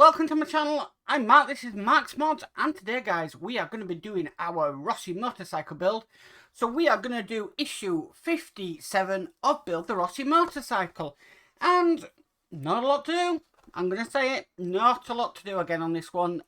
welcome to my channel. I'm Mark, this is Mark's Mods, and today guys we are going to be doing our Rossi motorcycle build. So we are going to do issue 57 of Build the Rossi motorcycle, and not a lot to do. I'm going to say it, not a lot to do again on this one.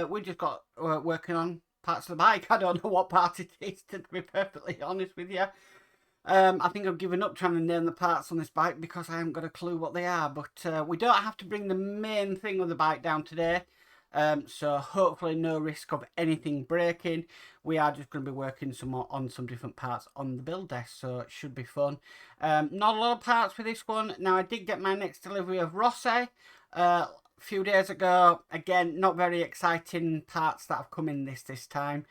We just got working on parts of the bike. I don't know what part it is, to be perfectly honest with you. I think I've given up trying to name the parts on this bike because I haven't got a clue what they are. But we don't have to bring the main thing of the bike down today. So hopefully no risk of anything breaking. We are just going to be working some more on some different parts on the build desk. So it should be fun. Not a lot of parts for this one. Now I did get my next delivery of Rossi a few days ago. Again, not very exciting parts that have come in this time.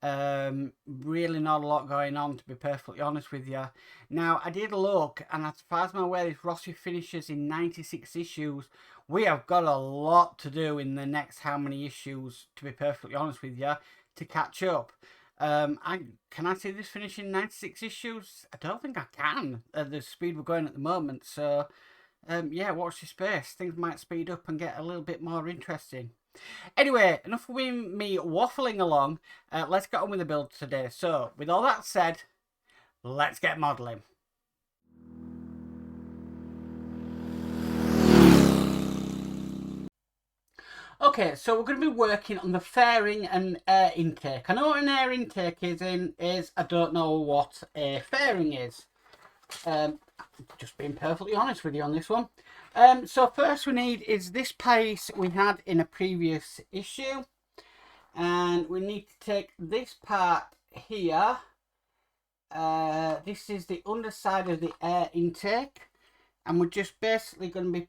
Really not a lot going on, to be perfectly honest with you. Now I did look, and as far as I'm aware, this Rossi finishes in 96 issues. We have got a lot to do in the next how many issues, to be perfectly honest with you, to catch up. Can I see this finishing 96 issues? I don't think I can at the speed we're going at the moment. So yeah, watch this space. Things might speed up and get a little bit more interesting. Anyway, enough of me waffling along. Let's get on with the build today. So, with all that said, let's get modelling. Okay, so we're going to be working on the fairing and air intake. I know what an air intake is. I don't know what a fairing is. Just being perfectly honest with you on this one. So first we need is this piece we had in a previous issue, and we need to take this part here. This is the underside of the air intake, and we're just basically going to be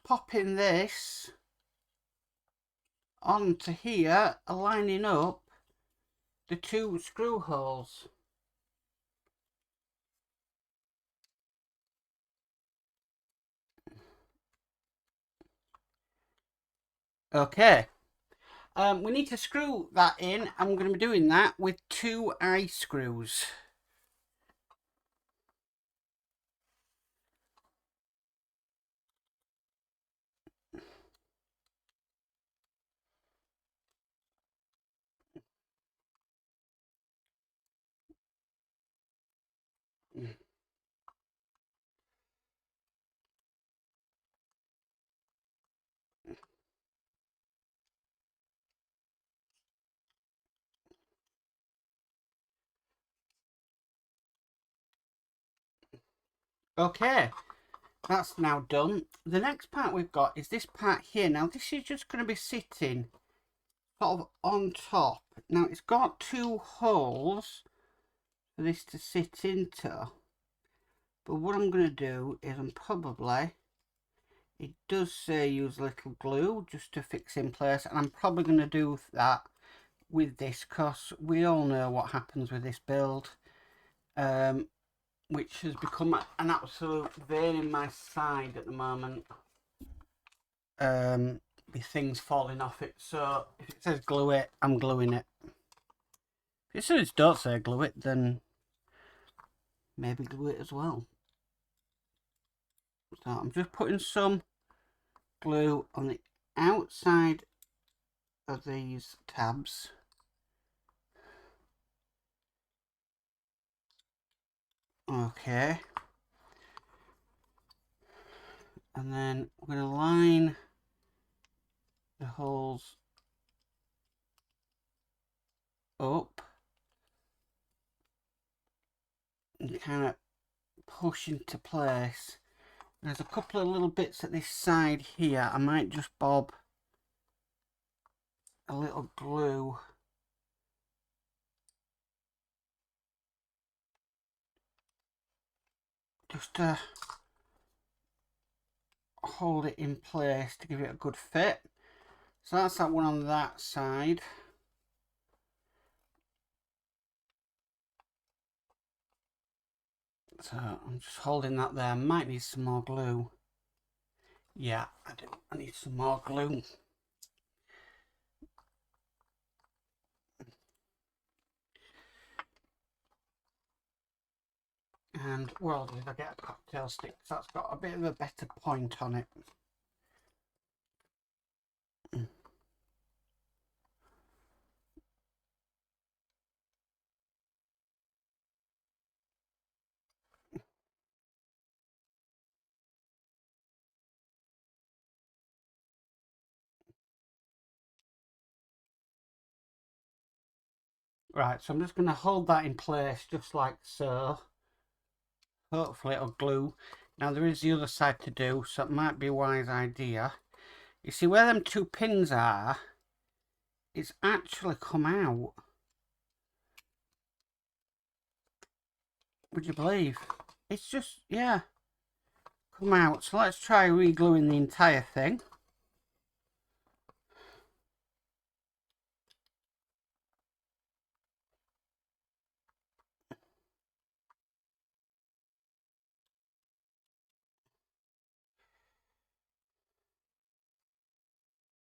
popping this onto here, aligning up the two screw holes. Okay, we need to screw that in. I'm going to be doing that with 2 eye screws. Okay, that's now done. The next part we've got is this part here. Now this is just going to be sitting sort of on top. Now it's got 2 holes for this to sit into, but what I'm going to do is it does say use a little glue just to fix in place, and I'm probably going to do that with this because we all know what happens with this build, which has become an absolute vein in my side at the moment, with things falling off it. So if it says glue it, I'm gluing it. If it says don't say glue it, then maybe glue it as well. So I'm just putting some glue on the outside of these tabs. Okay. And then we're going to line the holes up and kind of push into place. There's a couple of little bits at this side here. I might just bob a little glue just to hold it in place to give it a good fit. So that's that one on that side. So I'm just holding that there. Might need some more glue. Yeah, I do. I need some more glue. And what I'll do is I'll get a cocktail stick, so that's got a bit of a better point on it. Right, so I'm just going to hold that in place just like so. Hopefully it'll glue. Now there is the other side to do, so it might be a wise idea. You see where them two pins are? It's actually come out. Would you believe? It's just, yeah, come out. So let's try re-gluing the entire thing.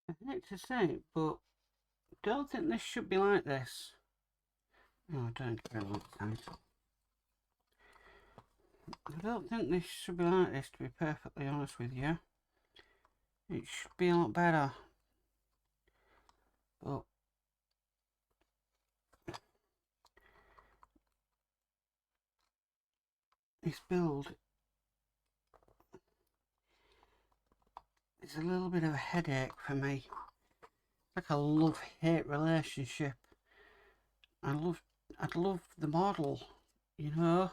I hate to say it, but don't think this should be like this. Oh, I don't care about that. I don't think this should be like this, to be perfectly honest with you. It should be a lot better. But this build is a little bit of a headache for me. Like a love-hate relationship. I'd love the model, you know,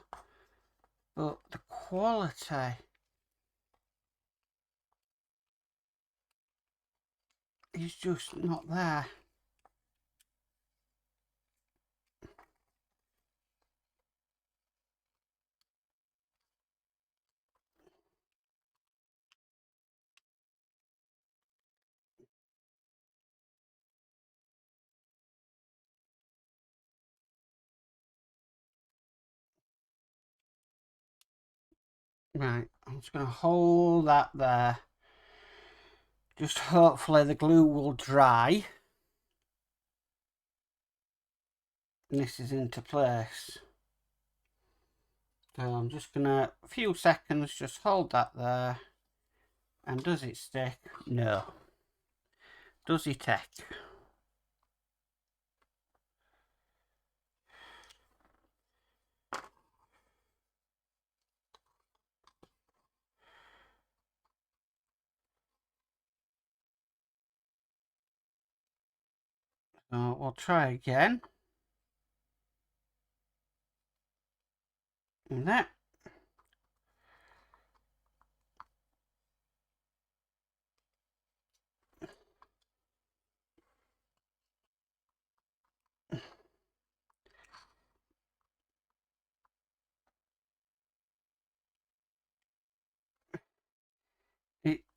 but the quality is just not there. Right, I'm just going to hold that there. Just hopefully the glue will dry. And this is into place. So I'm just going to, a few seconds, just hold that there. And does it stick? No. Does it take? So we'll try again. And that.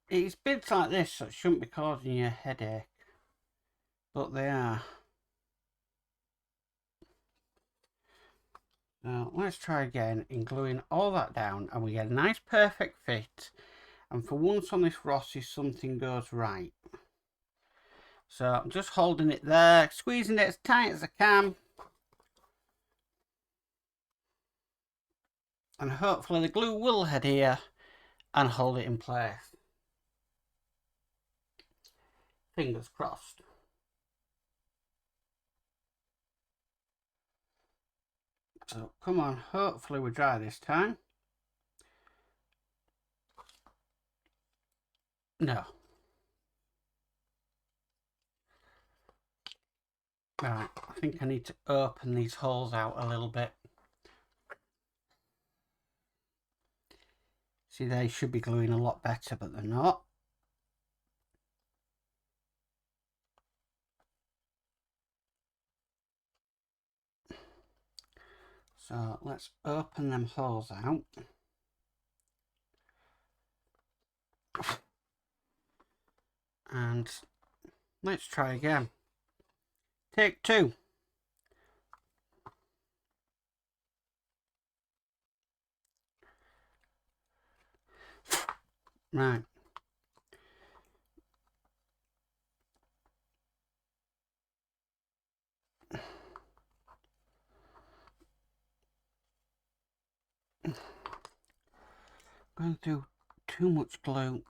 It's bits like this that shouldn't be causing you a headache. But they are. So let's try again in gluing all that down and we get a nice perfect fit. And for once on this Rossi, something goes right. So I'm just holding it there, squeezing it as tight as I can. And hopefully the glue will adhere and hold it in place. Fingers crossed. So come on, hopefully we're dry this time. No. Right, I think I need to open these holes out a little bit. See, they should be gluing a lot better, but they're not. So let's open them holes out. And let's try again. Take two. Right. Going through too much glue.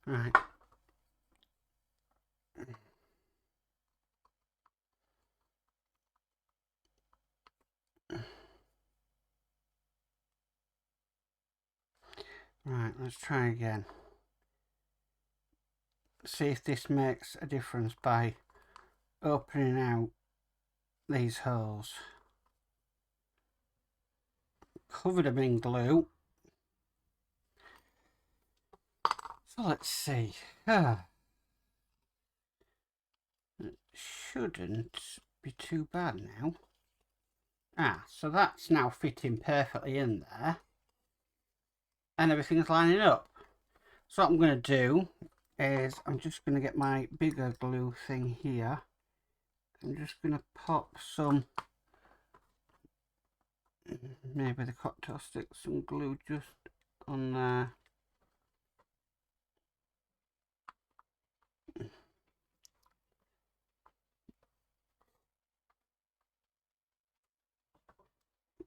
Right. Right, let's try again. See if this makes a difference by opening out these holes. Covered them in glue. So let's see. It shouldn't be too bad now. So that's now fitting perfectly in there. And everything's lining up. So what I'm going to do is I'm just going to get my bigger glue thing here. I'm just going to pop some, maybe the cocktail stick, some glue just on there.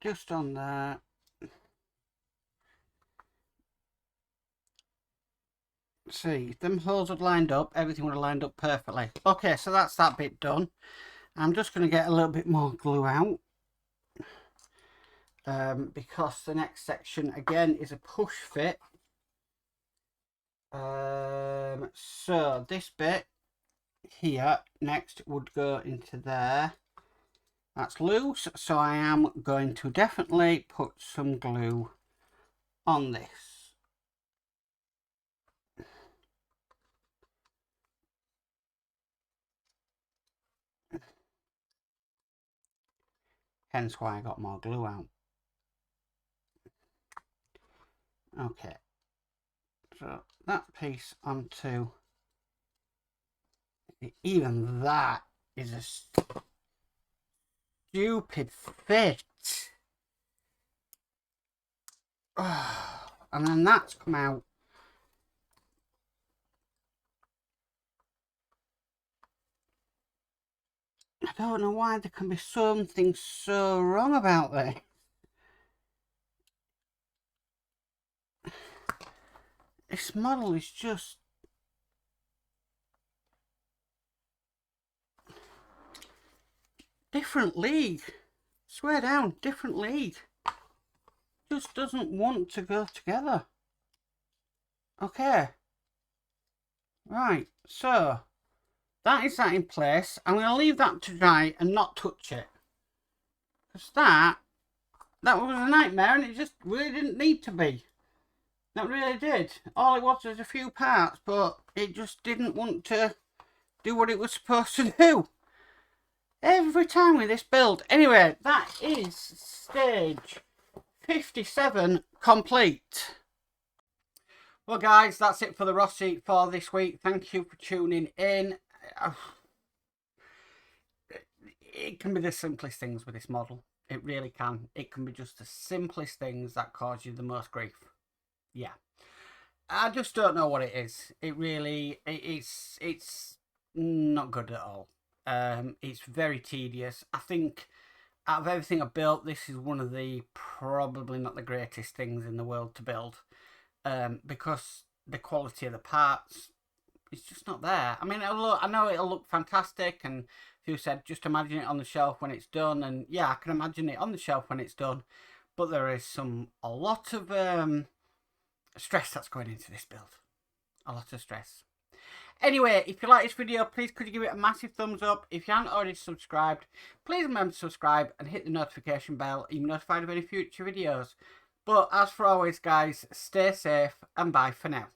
Just on there. See, if them holes had lined up, everything would have lined up perfectly. Okay, so that's that bit done. I'm just going to get a little bit more glue out. Because the next section, again, is a push fit. So this bit here, next, would go into there. That's loose, so I am going to definitely put some glue on this. Hence why I got more glue out. Okay, so that piece onto, even that is a stupid fit. And then that's come out. I don't know why there can be something so wrong about this. This model is just different league. Swear down, different league. Just doesn't want to go together. Okay. Right, so that is that in place. I'm going to leave that to dry and not touch it. Because that was a nightmare and it just really didn't need to be. That really did. All it was a few parts, but it just didn't want to do what it was supposed to do. Every time with this build. Anyway, that is stage 57 complete. Well guys, that's it for the Rossi for this week. Thank you for tuning in. It can be the simplest things with this model. It really can. It can be just the simplest things that cause you the most grief. Yeah. I just don't know what it is. It really, it's not good at all. It's very tedious. I think out of everything I've built, this is one of the probably not the greatest things in the world to build. Because the quality of the parts is just not there. I mean, I know it'll look fantastic, and who said just imagine it on the shelf when it's done, and yeah, I can imagine it on the shelf when it's done, but there is a lot of stress that's going into this build. A lot of stress. Anyway, if you like this video, please could you give it a massive thumbs up. If you haven't already subscribed, please remember to subscribe and hit the notification bell. You'll be notified of any future videos. But as for always, guys, stay safe and bye for now.